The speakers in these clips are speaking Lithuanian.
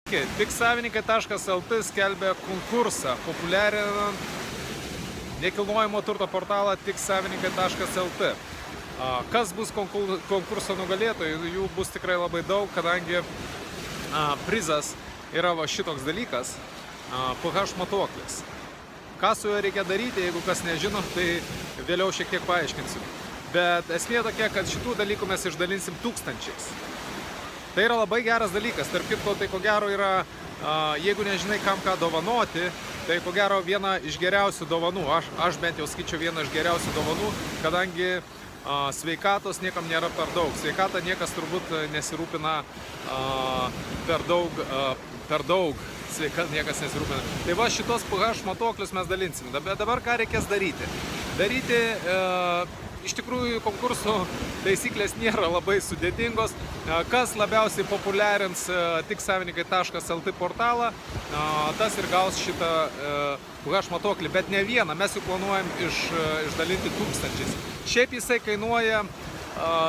Tiksavininkai.lt skelbia konkursą, populiarinant nekilnojamo turto portalą tiksavininkai.lt. Kas bus konkurso nugalėtojai? Jų bus tikrai labai daug, kadangi prizas yra va šitoks dalykas, pH matuoklis. Ką su juo reikia daryti, jeigu kas nežino, tai vėliau šiek tiek paaiškinsiu. Bet esmė tokia, kad šitų dalykų mes išdalinsim tūkstančiais. Tai yra labai geras dalykas. Tarp kitko, tai ko gero yra, jeigu nežinai kam ką dovanoti, tai ko gero viena iš geriausių dovanų. Aš bent jau skaičiau vieną iš geriausių dovanų, kadangi sveikatos niekam nėra per daug. Sveikata niekas turbūt nesirūpina per daug. Sveikata niekas nesirūpina. Tai va šitos pH matuoklius mes dalinsim. Bet dabar ką reikės daryti? Iš tikrųjų, konkursų taisyklės nėra labai sudėtingos. Kas labiausiai populiarins tiksavininkai.lt portalą, tas ir gaus šitą pH matuoklį. Bet ne vieną, mes jų planuojam išdalinti tūkstančiais. Šiaip jisai kainuoja,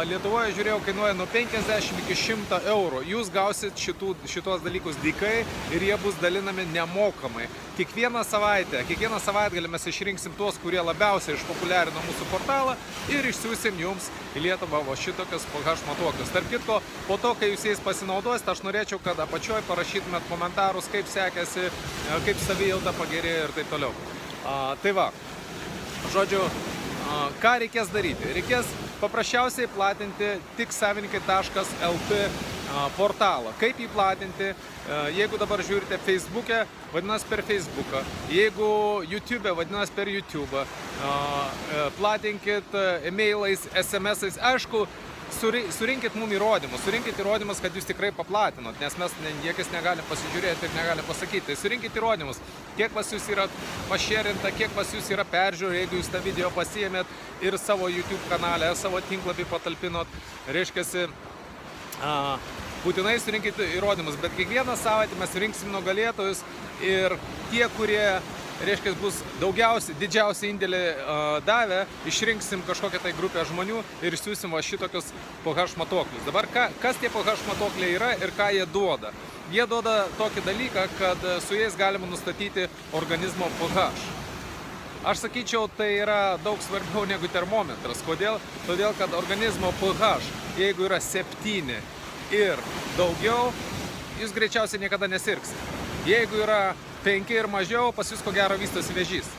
Lietuvoje žiūrėjau, kainuoja nuo 50 iki 100 eurų. Jūs gausit šitos dalykus dykai ir jie bus dalinami nemokamai. Kiekvieną savaitgalį mes išrinksim tuos, kurie labiausiai išpopuliarino mūsų portalą ir išsiųsim jums į Lietuvą šitokius pH matuoklius. Tarp kitko, po to, kai jūs jais pasinaudosit, aš norėčiau, kad apačioj parašytumėt komentarus, kaip sekėsi, kaip savijauta pagerėjo ir taip toliau. Tai va, žodžiu, ką reikės daryti? Reikės paprasčiausiai platinti tiksavininkai.lt portalą. Kaip jį platinti? Jeigu dabar žiūrite Facebook'e, vadinasi per Facebook'ą. Jeigu YouTube'e, vadinasi per YouTube'ą. Platinkit e-mailais, SMS-ais. Aišku, surinkit mum įrodymus. Surinkit įrodymus, kad jūs tikrai paplatinot, nes mes niekas negali pasižiūrėti ir negali pasakyti. Tai surinkit įrodymus, kiek pas jūs yra pašėrinta, kiek pas jūs yra peržiūrų, jeigu jūs tą video pasiėmėt ir savo YouTube kanale, savo tinklapį patalpinot. Reiškiasi, būtinai surinkit įrodymus, bet kiekvieną savaitę mes rinksim nugalėtojus ir tie, kurie reiškia, bus didžiausią indėlį davę, išrinksim kažkokią tai grupę žmonių ir išsiųsim va šitokius pH matuoklius. Dabar kas tie pH matuokliai yra ir ką jie duoda? Jie duoda tokį dalyką, kad su jais galima nustatyti organizmo pH. Aš sakyčiau, tai yra daug svarbiau negu termometras. Kodėl? Todėl, kad organizmo pH, jeigu yra 7 ir daugiau, jūs greičiausiai niekada nesirgsit. Jeigu yra 5 ir mažiau, pas jūs ko gero vystosi vėžys.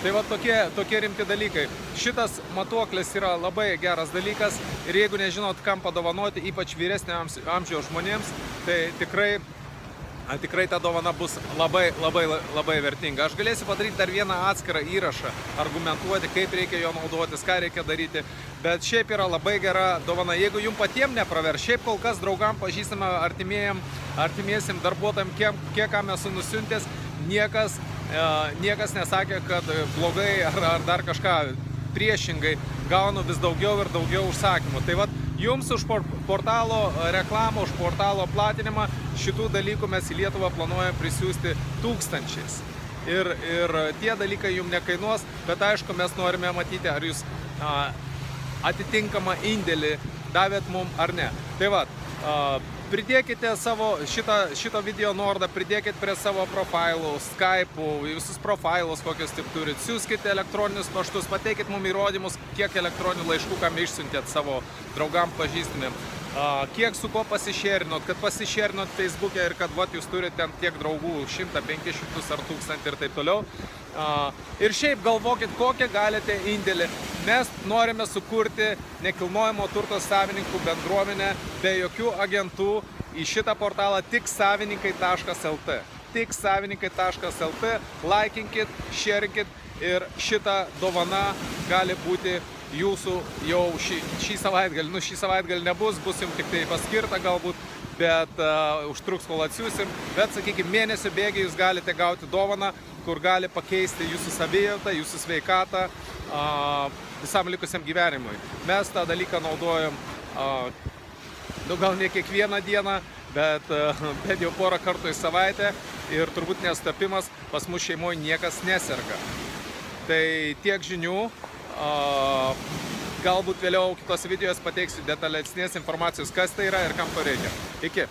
Tai va tokie rimti dalykai. Šitas matuoklis yra labai geras dalykas ir jeigu nežinot, kam padovanoti, ypač vyresnio amžiaus žmonėms, tai tikrai ta dovana bus labai vertinga. Aš galėsiu padaryti dar vieną atskirą įrašą, argumentuoti, kaip reikia jo naudotis, ką reikia daryti, bet šiaip yra labai gera dovana. Jeigu jums patiems nepravers, šiaip kol kas draugam, pažįstam, artimiesiem darbuotojam, kiek ką esu nusiuntęs, niekas nesakė, kad blogai ar dar kažką. Priešingai gaunu vis daugiau ir daugiau užsakymų. Tai vat, jums už portalo reklamą, už portalo platinimą šitų dalykų mes į Lietuvą planuojam prisiųsti tūkstančiais. Ir tie dalykai jums nekainuos, bet aišku, mes norime matyti, ar jūs atitinkamą indėlį davėt mum ar ne. Tai vat, pridėkite šito video nuorodą, pridėkite prie savo profailų, Skype'ų, visus profailus, kokius taip turit. Siųskite elektroninius paštus, pateikit mum įrodymus, kiek elektroninių laiškų kam išsiuntėt savo draugam pažįstamiem. Kiek su ko pasišėrinot, kad pasišėrinot Facebook'e ir kad vat, jūs turite ten tiek draugų, 100, 500 ar 1000 ir taip toliau. Ir šiaip galvokit, kokią galite indėlį. Mes norime sukurti nekilnojamo turto savininkų bendruomenę be jokių agentų į šitą portalą tiksavininkai.lt. Tiksavininkai.lt, laikinkit, šerinkit ir šita dovana gali būti jūsų jau šį savaitgalį. Nu, šį savaitgalį nebus, bus jums tik tai paskirta galbūt, bet užtruks, kol atsiųsim. Bet, sakykime, mėnesio bėgiai jūs galite gauti dovaną, kur gali pakeisti jūsų savijautą, jūsų sveikatą visam likusiam gyvenimui. Mes tą dalyką naudojam, gal ne kiekvieną dieną, bet jau porą kartų į savaitę ir turbūt nesutapimas, pas mus šeimoje niekas neserga. Tai tiek žinių. Galbūt vėliau kitose videos pateiksiu detalesnės informacijos, kas tai yra ir kam to reikia. Iki!